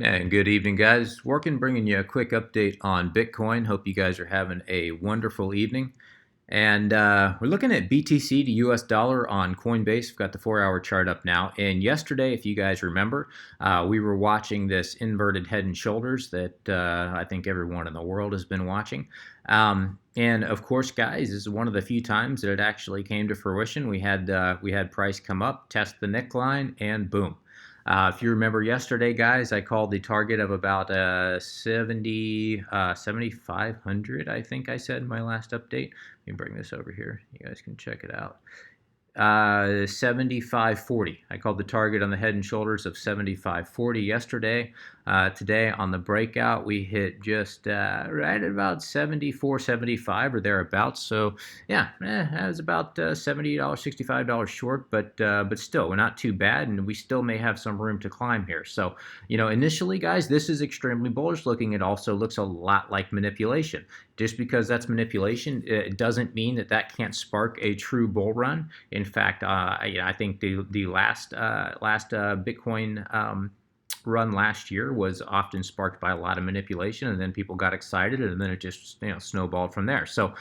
And good evening, guys. Working, bringing you a quick update on Bitcoin. Hope you guys are having a wonderful evening. And we're looking at BTC to US dollar on Coinbase. We've got the 4 hour chart up now. And yesterday, if you guys remember, we were watching this inverted head and shoulders that I think everyone in the world has been watching. And of course, guys, this is one of the few times that it actually came to fruition. We had price come up, test the neckline, and boom. If you remember yesterday, guys, I called the target of about 7,500, I think I said in my last update. Let me bring this over here. You guys can check it out. 75.40. I called the target on the head and shoulders of 75.40 yesterday. Today on the breakout, we hit just right at about 74.75 or thereabouts. So yeah, that was about $70, $65 short, but still, we're not too bad, and we still may have some room to climb here. So initially, guys, this is extremely bullish looking. It also looks a lot like manipulation. Just because that's manipulation, it doesn't mean that that can't spark a true bull run. In fact, I think the last Bitcoin run last year was often sparked by a lot of manipulation, and then people got excited, and then it just snowballed from there. So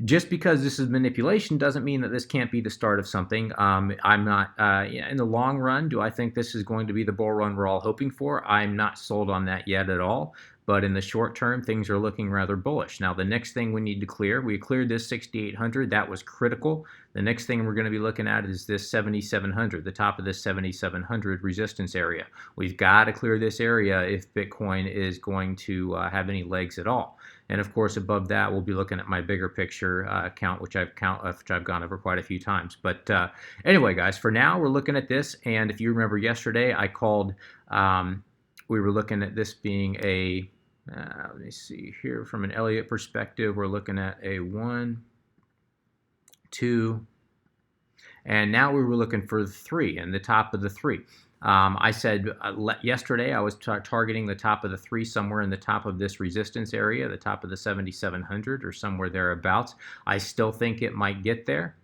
just because this is manipulation doesn't mean that this can't be the start of something. I'm not, in the long run, do I think this is going to be the bull run we're all hoping for? I'm not sold on that yet at all. But in the short term, things are looking rather bullish. Now, the next thing we need to clear, we cleared this 6,800. That was critical. The next thing we're going to be looking at is this 7,700, the top of this 7,700 resistance area. We've got to clear this area if Bitcoin is going to have any legs at all. And of course, above that, we'll be looking at my bigger picture count, which I've gone over quite a few times. But anyway, guys, for now, we're looking at this. And if you remember yesterday, I called, we were looking at this being a, let me see here, from an Elliott perspective, we're looking at a 1, 2, and now we were looking for the 3 and the top of the 3. I said yesterday I was targeting the top of the 3 somewhere in the top of this resistance area, the top of the 7,700 or somewhere thereabouts. I still think it might get there.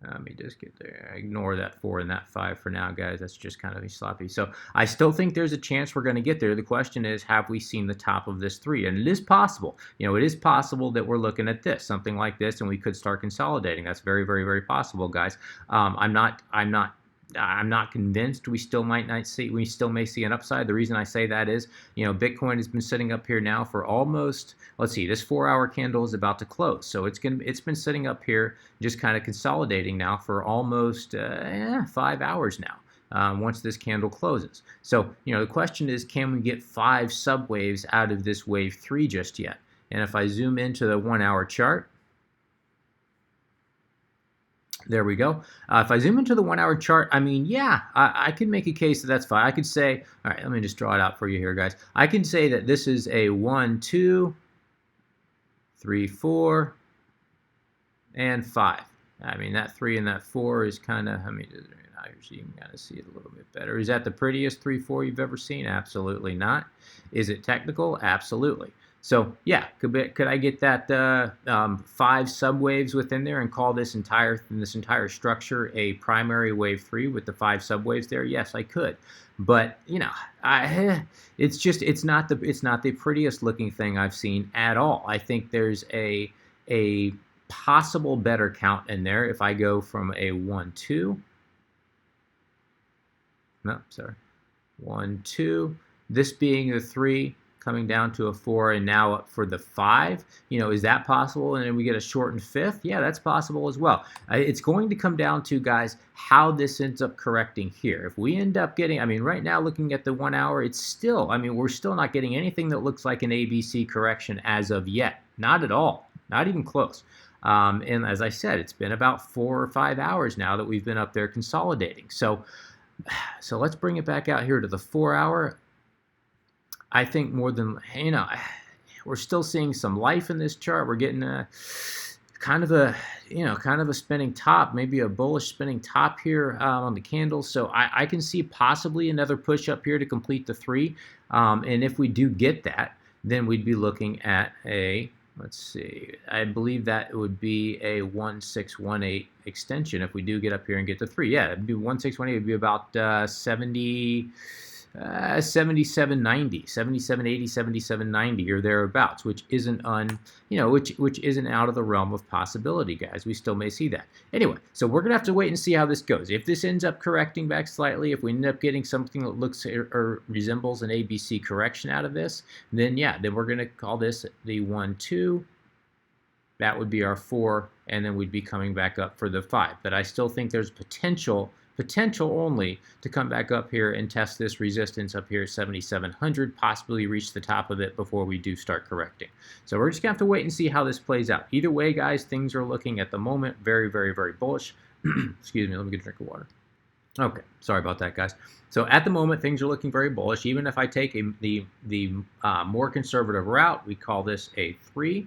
Let me just get there. Ignore that 4 and that 5 for now, guys. That's just kind of sloppy. So I still think there's a chance we're going to get there. The question is, have we seen the top of this 3? And it is possible. It is possible that we're looking at this, something like this, and we could start consolidating. That's very, very, very possible, guys. I'm not convinced we still may see an upside. The reason I say that is, Bitcoin has been sitting up here now for almost, let's see, this 4-hour candle is about to close. So it's been sitting up here just kind of consolidating now for almost 5 hours now. Once this candle closes. So, the question is, can we get 5 subwaves out of this wave 3 just yet? And if I zoom into the 1-hour chart, there we go. If I zoom into the 1-hour chart, I mean, yeah, I can make a case that that's fine. I could say, all right, let me just draw it out for you here, guys. I can say that this is a 1, 2, 3, 4, and 5. I mean, that 3 and that 4 is kind of, you can kind of see it a little bit better. Is that the prettiest 3, 4 you've ever seen? Absolutely not. Is it technical? Absolutely. So yeah, could I get that 5 subwaves within there and call this entire structure a primary wave 3 with the 5 subwaves there? Yes, I could. But it's not the prettiest looking thing I've seen at all. I think there's a possible better count in there if I go from a 1, 2. No, sorry, 1, 2. This being the 3. Coming down to a 4 and now up for the 5. Is that possible? And then we get a shortened 5th? Yeah, that's possible as well. It's going to come down to, guys, how this ends up correcting here. If we end up getting, right now looking at the 1 hour, it's still, we're still not getting anything that looks like an ABC correction as of yet. Not at all. Not even close. And as I said, it's been about 4 or 5 hours now that we've been up there consolidating. So let's bring it back out here to the 4-hour. I think more than, we're still seeing some life in this chart. We're getting kind of a spinning top, maybe a bullish spinning top here on the candles. So I can see possibly another push up here to complete the 3. And if we do get that, then we'd be looking at a, let's see, I believe that it would be a 1618 extension if we do get up here and get to 3. Yeah, it'd be 1618. It'd be about 70. 77.90, 77.80, 77.90 or thereabouts, which isn't which isn't out of the realm of possibility, guys. We still may see that. Anyway, so we're gonna have to wait and see how this goes. If this ends up correcting back slightly, if we end up getting something that looks or resembles an ABC correction out of this, then yeah, then we're gonna call this the 1, 2. That would be our 4, and then we'd be coming back up for the 5. But I still think there's potential only to come back up here and test this resistance up here at 7,700, possibly reach the top of it before we do start correcting. So we're just gonna have to wait and see how this plays out. Either way, guys, things are looking at the moment very, very, very bullish. Excuse me, let me get a drink of water. Okay, sorry about that, guys. So at the moment, things are looking very bullish. Even if I take the more conservative route, we call this a 3.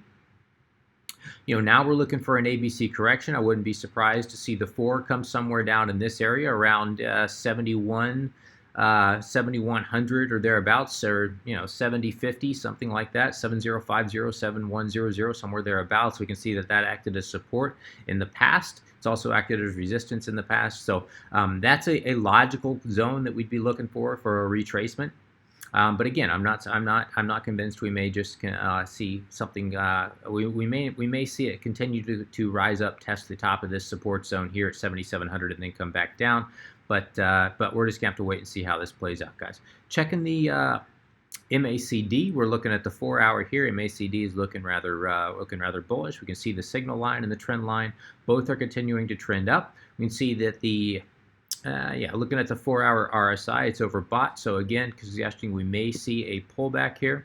Now we're looking for an ABC correction. I wouldn't be surprised to see the 4 come somewhere down in this area around 7100 or thereabouts, or 7050, something like that, 7050, 7100, somewhere thereabouts. We can see that acted as support in the past. It's also acted as resistance in the past. So that's a logical zone that we'd be looking for a retracement. But again, I'm not convinced. We may just see something. We may see it continue to rise up, test the top of this support zone here at 7,700, and then come back down. But we're just gonna have to wait and see how this plays out, guys. Checking the MACD, we're looking at the 4-hour here. MACD is looking rather bullish. We can see the signal line and the trend line. Both are continuing to trend up. We can see that the looking at the 4-hour RSI, it's overbought. So again, suggesting we may see a pullback here.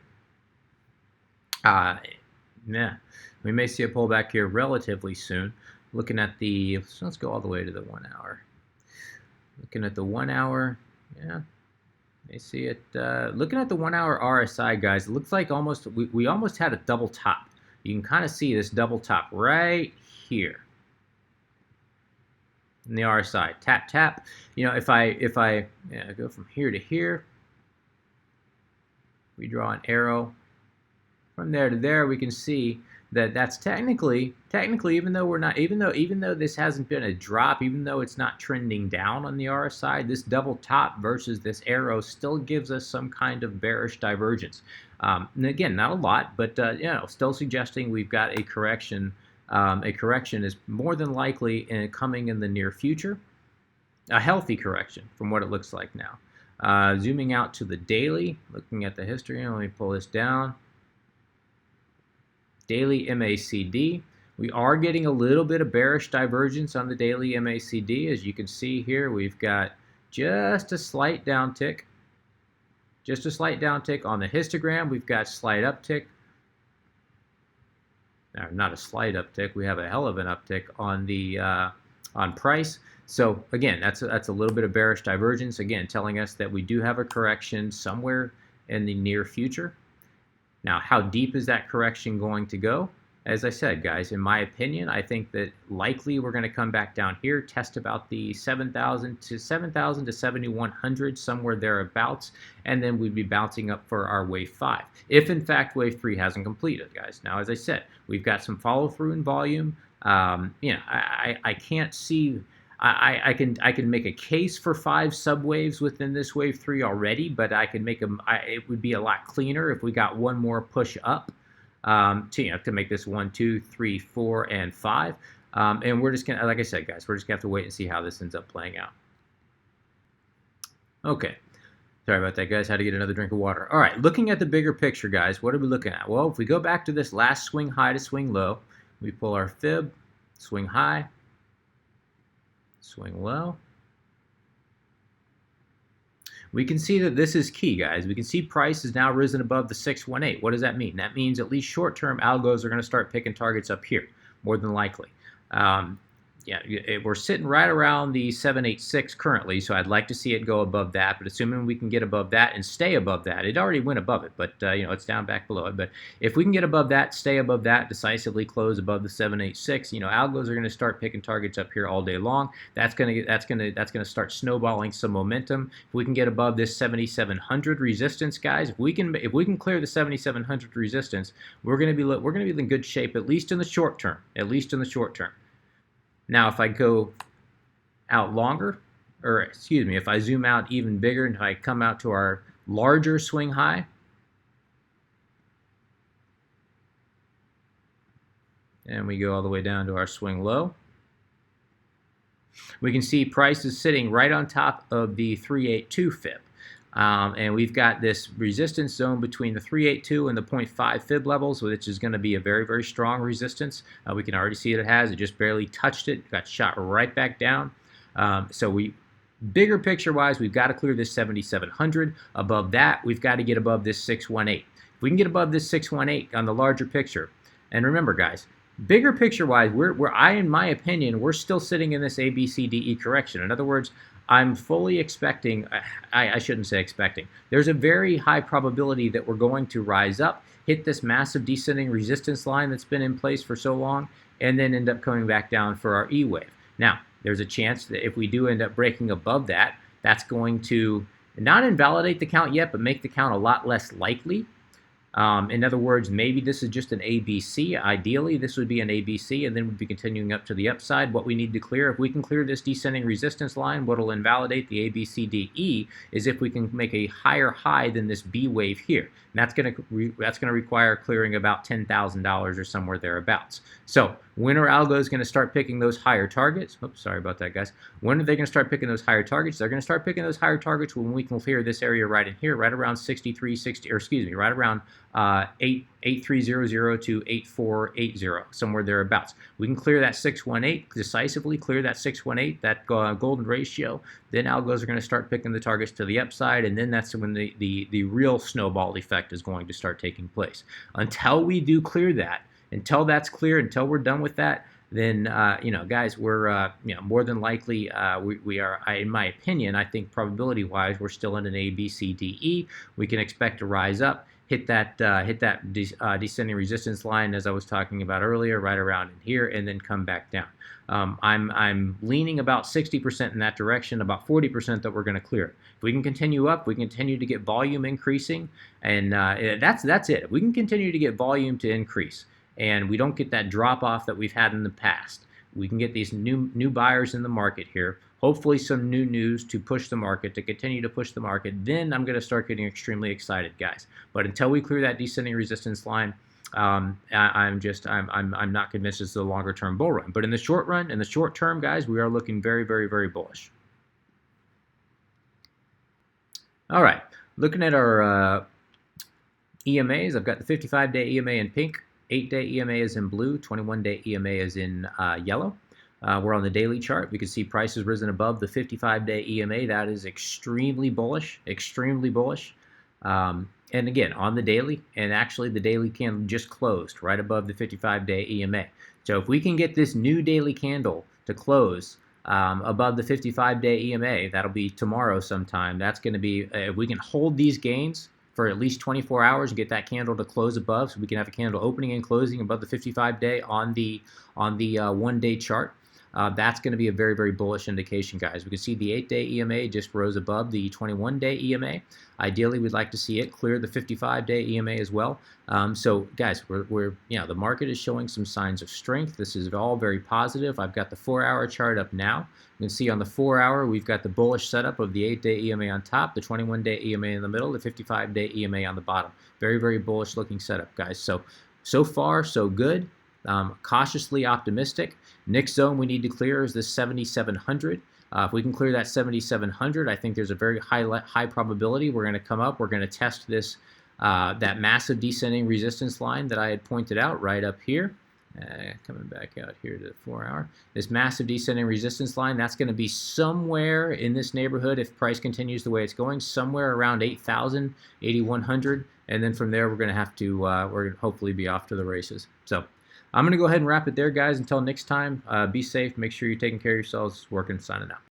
We may see a pullback here relatively soon. Looking at the, let's go all the way to the 1 hour. Looking at the 1 hour, yeah, may see it. Looking at the 1 hour RSI, guys, it looks like we almost had a double top. You can kind of see this double top right here in the RSI. Tap, tap. If I go from here to here, we draw an arrow from there to there, we can see that that's technically, even though this hasn't been a drop, even though it's not trending down on the RSI, this double top versus this arrow still gives us some kind of bearish divergence. And again, not a lot, but still suggesting we've got a correction. A correction is more than likely coming in the near future. A healthy correction from what it looks like now. Zooming out to the daily, looking at the history, let me pull this down. Daily MACD. We are getting a little bit of bearish divergence on the daily MACD. As you can see here, we've got just a slight downtick. Just a slight downtick on the histogram. We've got slight uptick. Not a slight uptick. We have a hell of an uptick on the on price. So again, that's a little bit of bearish divergence. Again, telling us that we do have a correction somewhere in the near future. Now, how deep is that correction going to go? As I said, guys, in my opinion, I think that likely we're going to come back down here, test about the 7,000 to 7,100, somewhere thereabouts, and then we'd be bouncing up for our wave 5. If in fact wave 3 hasn't completed, guys. Now, as I said, we've got some follow through in volume. I can't see. I can make a case for 5 subwaves within this wave 3 already, but I could make them. It would be a lot cleaner if we got one more push up. To make this 1, 2, 3, 4, and 5. And we're just gonna, like I said, guys, we're just gonna have to wait and see how this ends up playing out. Okay, sorry about that, guys. Had to get another drink of water. All right, looking at the bigger picture, guys, what are we looking at? Well, if we go back to this last swing high to swing low, we pull our fib, swing high, swing low. We can see that this is key, guys. We can see price has now risen above the 618. What does that mean? That means at least short-term algos are going to start picking targets up here, more than likely. We're sitting right around the 786 currently, so I'd like to see it go above that. But assuming we can get above that and stay above that, it already went above it, but it's down back below it. But if we can get above that, stay above that, decisively close above the 786, algos are going to start picking targets up here all day long. That's going to start snowballing some momentum. If we can get above this 7,700 resistance, guys, if we can clear the 7,700 resistance, we're going to be in good shape, at least in the short term. At least in the short term. Now, if I go out longer, or excuse me, if I zoom out even bigger and if I come out to our larger swing high, and we go all the way down to our swing low, we can see price is sitting right on top of the 382 fib. And we've got this resistance zone between the 382 and the 0.5 fib levels, which is going to be a very, very strong resistance. We can already see it has. It just barely touched it. Got shot right back down. Bigger picture-wise, we've got to clear this 7,700. Above that, we've got to get above this 618. If we can get above this 618 on the larger picture, and remember, guys, bigger picture-wise, in my opinion, we're still sitting in this ABCDE correction. In other words, I'm fully expecting, I shouldn't say expecting, there's a very high probability that we're going to rise up, hit this massive descending resistance line that's been in place for so long, and then end up coming back down for our E wave. Now, there's a chance that if we do end up breaking above that, that's going to not invalidate the count yet, but make the count a lot less likely. In other words, maybe this is just an ABC. Ideally, this would be an ABC, and then we'd be continuing up to the upside. What we need to clear, if we can clear this descending resistance line, what will invalidate the ABCDE is if we can make a higher high than this B wave here. And that's going to require clearing about $10,000 or somewhere thereabouts. So when are algos going to start picking those higher targets? Oops, sorry about that, guys. When are they going to start picking those higher targets? They're going to start picking those higher targets when we can clear this area right in here, right around 6360, or excuse me, right around 8300 to 8480, somewhere thereabouts. We can clear that 618 decisively, clear that 618, that golden ratio. Then algos are going to start picking the targets to the upside, and then that's when the real snowball effect is going to start taking place. Until we do clear that, until that's clear, until we're done with that, then guys, we're more than likely we are. In my opinion, I think probability-wise, we're still in an A, B, C, D, E. We can expect to rise up, hit that descending resistance line as I was talking about earlier, right around in here, and then come back down. I'm leaning about 60% in that direction, about 40% that we're going to clear. If we can continue up, we continue to get volume increasing, and that's it. If we can continue to get volume to increase, and we don't get that drop off that we've had in the past, we can get these new buyers in the market here, hopefully some new news to push the market, to continue to push the market, then I'm going to start getting extremely excited, guys. But until we clear that descending resistance line, I'm not convinced it's a longer term bull run. But in the short run, in the short term, guys, we are looking very, very, very bullish. All right, looking at our EMAs, I've got the 55-day EMA in pink, 8-day EMA is in blue, 21-day EMA is in yellow. We're on the daily chart. We can see price has risen above the 55-day EMA. That is extremely bullish, extremely bullish. And again, on the daily, and actually the daily candle just closed right above the 55-day EMA. So if we can get this new daily candle to close above the 55-day EMA, that'll be tomorrow sometime. That's going to be, if we can hold these gains for at least 24 hours and get that candle to close above, so we can have a candle opening and closing above the 55-day on the one-day chart. That's going to be a very, very bullish indication, guys. We can see the 8-day EMA just rose above the 21-day EMA. Ideally, we'd like to see it clear the 55-day EMA as well. So, guys, the market is showing some signs of strength. This is all very positive. I've got the 4-hour chart up now. You can see on the 4-hour, we've got the bullish setup of the 8-day EMA on top, the 21-day EMA in the middle, the 55-day EMA on the bottom. Very, very bullish looking setup, guys. So far, so good. Cautiously optimistic. Next zone we need to clear is this 7,700. If we can clear that 7,700, I think there's a very high probability we're going to come up. We're going to test this that massive descending resistance line that I had pointed out right up here. Coming back out here to the 4-hour. This massive descending resistance line, that's going to be somewhere in this neighborhood if price continues the way it's going, somewhere around 8,000, 8,100, and then from there we're going to have to, we're going to hopefully be off to the races. So I'm going to go ahead and wrap it there, guys. Until next time, be safe. Make sure you're taking care of yourselves. Working, signing out.